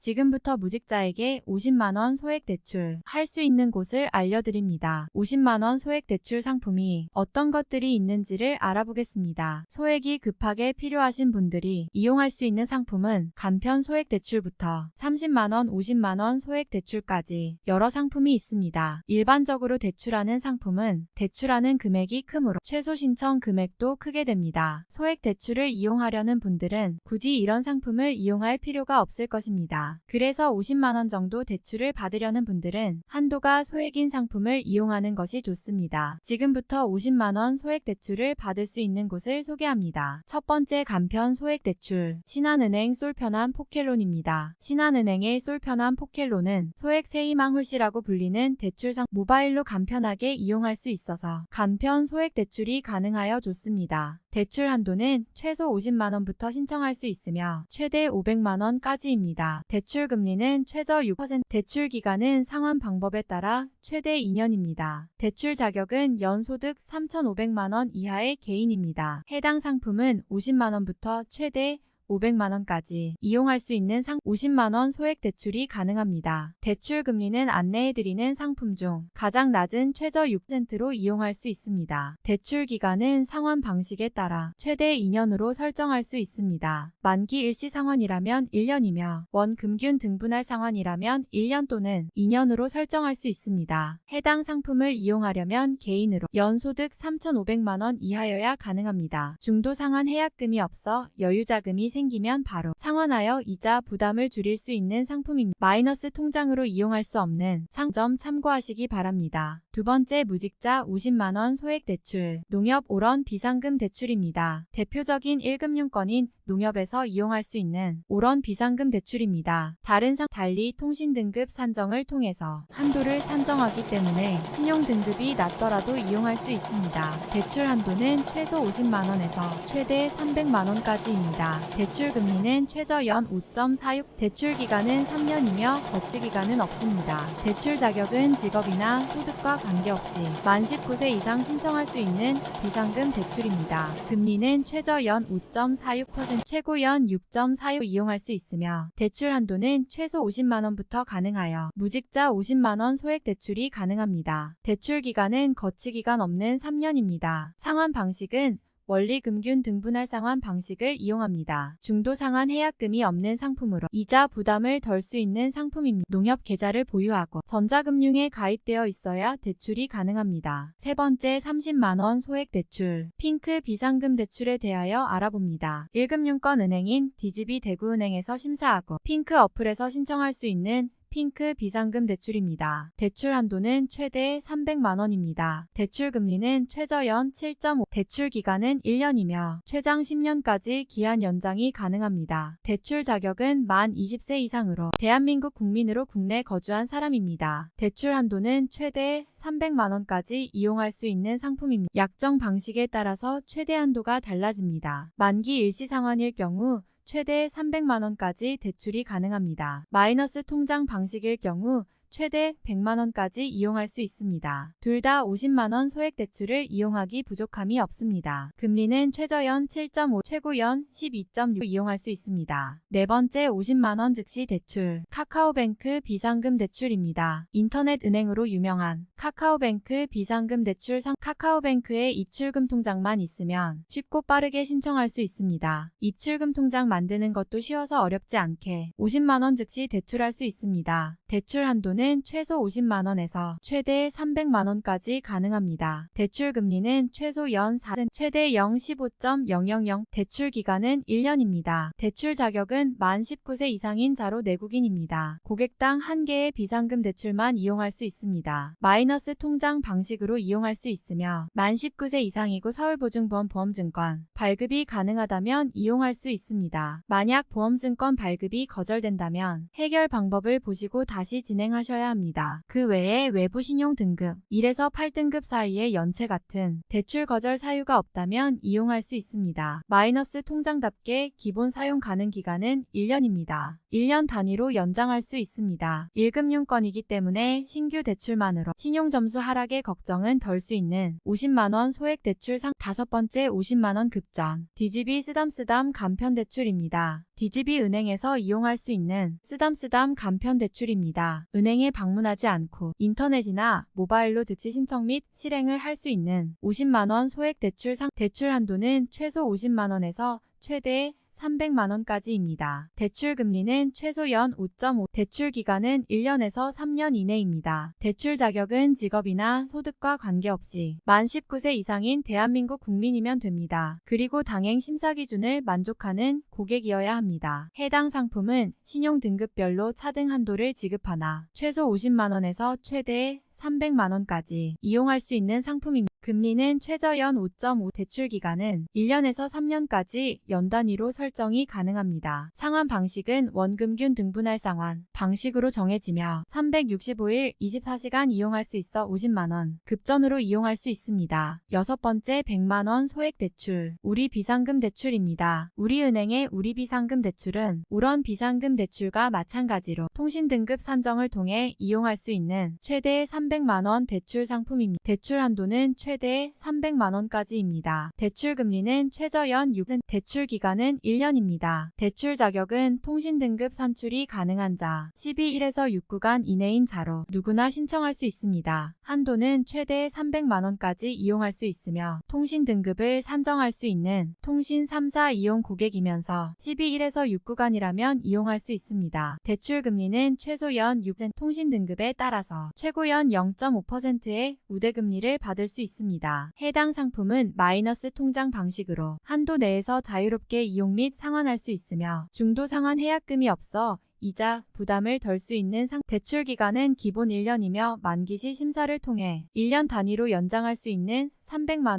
지금부터 무직자에게 50만원 소액 대출 할 수 있는 곳을 알려드립니다. 50만원 소액 대출 상품이 어떤 것들이 있는지를 알아보겠습니다. 소액이 급하게 필요하신 분들이 이용할 수 있는 상품은 간편 소액 대출부터 30만원, 50만원 소액 대출까지 여러 상품이 있습니다. 일반적으로 대출하는 상품은 대출하는 금액이 크므로 최소 신청 금액도 크게 됩니다. 소액 대출을 이용하려는 분들은 굳이 이런 상품을 이용할 필요가 없을 것입니다. 그래서 50만원 정도 대출을 받으려는 분들은 한도가 소액인 상품을 이용하는 것이 좋습니다. 지금부터 50만원 소액 대출을 받을 수 있는 곳을 소개합니다. 첫 번째 간편 소액 대출, 신한은행 솔편한 포켈론입니다. 신한은행의 솔편한 포켈론은 소액 세이망 홀씨라고 불리는 대출상 모바일로 간편하게 이용할 수 있어서 간편 소액 대출이 가능하여 좋습니다. 대출 한도는 최소 50만원부터 신청할 수 있으며 최대 500만원까지입니다. 대출 금리는 최저 6%, 대출 기간은 상환 방법에 따라 최대 2년입니다. 대출 자격은 연소득 3,500만원 이하의 개인입니다. 해당 상품은 50만원부터 최대 500만원까지 이용할 수 있는 50만원 소액 대출이 가능합니다. 대출 금리는 안내해드리는 상품 중 가장 낮은 최저 6%로 이용할 수 있습니다. 대출 기간은 상환 방식에 따라 최대 2년으로 설정할 수 있습니다. 만기 일시 상환이라면 1년이며 원금균 등분할 상환이라면 1년 또는 2년으로 설정할 수 있습니다. 해당 상품을 이용하려면 개인으로 연소득 3,500만원 이하여야 가능합니다. 중도 상환 해약금이 없어 여유자금이 생기면 바로 상환하여 이자 부담을 줄일 수 있는 상품입니다. 마이너스 통장으로 이용할 수 없는 상점 참고하시기 바랍니다. 두 번째 무직자 50만원 소액 대출, 농협 오런 비상금 대출입니다. 대표적인 1금융권인 농협에서 이용할 수 있는 오런 비상금 대출입니다. 다른 달리 통신 등급 산정을 통해서 한도를 산정하기 때문에 신용 등급이 낮더라도 이용할 수 있습니다. 대출 한도는 최소 50만원에서 최대 300만원까지입니다. 대출 금리는 최저 연 5.46, 대출 기간은 3년이며 거치 기간은 없습니다. 대출 자격은 직업이나 소득과 관계없이 만 19세 이상 신청할 수 있는 비상금 대출입니다. 금리는 최저 연 5.46%, 최고 연 6.45 이용할 수 있으며 대출 한도는 최소 50만원부터 가능하여 무직자 50만원 소액 대출이 가능합니다. 대출 기간은 거치 기간 없는 3년입니다. 상환 방식은 원리금균 등분할 상환 방식을 이용합니다. 중도 상환 해약금이 없는 상품으로 이자 부담을 덜 수 있는 상품입니다. 농협 계좌를 보유하고 전자금융에 가입되어 있어야 대출이 가능합니다. 세 번째 30만원 소액 대출, 핑크 비상금 대출에 대하여 알아봅니다. 1금융권 은행인 DGB 대구은행에서 심사하고 핑크 어플에서 신청할 수 있는 핑크 비상금 대출입니다. 대출 한도는 최대 300만원입니다. 대출 금리는 최저 연 7.5, 대출 기간은 1년이며 최장 10년까지 기한 연장이 가능합니다. 대출 자격은 만 20세 이상으로 대한민국 국민으로 국내 거주한 사람입니다. 대출 한도는 최대 300만원까지 이용할 수 있는 상품입니다. 약정 방식에 따라서 최대 한도가 달라집니다. 만기 일시 상환일 경우 최대 300만원까지 대출이 가능합니다. 마이너스 통장 방식일 경우 최대 100만원까지 이용할 수 있습니다. 둘 다 50만원 소액 대출을 이용하기 부족함이 없습니다. 금리는 최저 연 7.5, 최고 연 12.6 이용할 수 있습니다. 네 번째 50만원 즉시 대출, 카카오뱅크 비상금 대출입니다. 인터넷 은행으로 유명한 카카오뱅크 비상금 대출 카카오뱅크의 입출금 통장만 있으면 쉽고 빠르게 신청할 수 있습니다. 입출금 통장 만드는 것도 쉬워서 어렵지 않게 50만원 즉시 대출할 수 있습니다. 대출 한도는 최소 50만원에서 최대 300만원까지 가능합니다. 대출 금리는 최소 연 4%, 최대 0.15.000, 대출 기간은 1년입니다. 대출 자격은 만 19세 이상인 자로 내국인입니다. 고객당 1개의 비상금 대출만 이용할 수 있습니다. 마이너스 통장 방식으로 이용할 수 있으며 만 19세 이상이고 서울보증보험 보험증권 발급이 가능하다면 이용할 수 있습니다. 만약 보험증권 발급이 거절된다면 해결 방법을 보시고 다시 진행하셔야 받으셔야 합니다. 그 외에 외부 신용 등급 1에서 8등급 사이의 연체 같은 대출 거절 사유가 없다면 이용할 수 있습니다. 마이너스 통장답게 기본 사용 가능 기간은 1년입니다. 1년 단위로 연장할 수 있습니다. 1금융권이기 때문에 신규 대출만으로 신용점수 하락의 걱정은 덜 수 있는 50만원 소액 대출 상 5번째 50만원 급전 DGB 쓰담쓰담 간편 대출입니다. DGB 은행에서 이용할 수 있는 쓰담쓰담 간편 대출입니다. 은행에 방문하지 않고 인터넷이나 모바일로 즉시 신청 및 실행을 할 수 있는 50만원 소액 대출 상 대출 한도는 최소 50만원에서 최대 300만원까지입니다. 대출 금리는 최소 연 5.5, 대출 기간은 1년에서 3년 이내입니다. 대출 자격은 직업이나 소득과 관계없이 만 19세 이상인 대한민국 국민이면 됩니다. 그리고 당행 심사 기준을 만족하는 고객이어야 합니다. 해당 상품은 신용 등급별로 차등 한도를 지급하나 최소 50만원에서 최대 300만원까지 이용할 수 있는 상품입니다. 금리는 최저 연 5.5, 대출 기간은 1년에서 3년까지 연 단위로 설정이 가능합니다. 상환 방식은 원금균 등분할 상환 방식으로 정해지며 365일 24시간 이용할 수 있어 50만원 급전으로 이용할 수 있습니다. 6번째 100만원 소액 대출 우리 비상금 대출입니다. 우리은행의 우리 비상금 대출은 우런 비상금 대출과 마찬가지로 통신 등급 산정을 통해 이용할 수 있는 최대 300만원 대출 상품입니다. 대출 한도는 최대 300만원까지입니다. 대출 금리는 최저 연 6%, 대출 기간은 1년입니다. 대출 자격은 통신 등급 산출이 가능한 자, 12일에서 6구간 이내인 자로 누구나 신청할 수 있습니다. 한도는 최대 300만원까지 이용할 수 있으며 통신 등급을 산정할 수 있는 통신 3사 이용 고객이면서 12일에서 6구간이라면 이용할 수 있습니다. 대출 금리는 최소 연 6%, 통신 등급에 따라서 최고 연 0.5%의 우대금리를 받을 수 있습니다. 해당 상품은 마이너스 통장 방식으로 한도 내에서 자유롭게 이용 및 상환할 수 있으며 중도 상환 해약금이 없어 이자 부담을 덜 수 있는 대출 기간은 기본 1년이며 만기 시 심사를 통해 1년 단위로 연장할 수 있는 300만원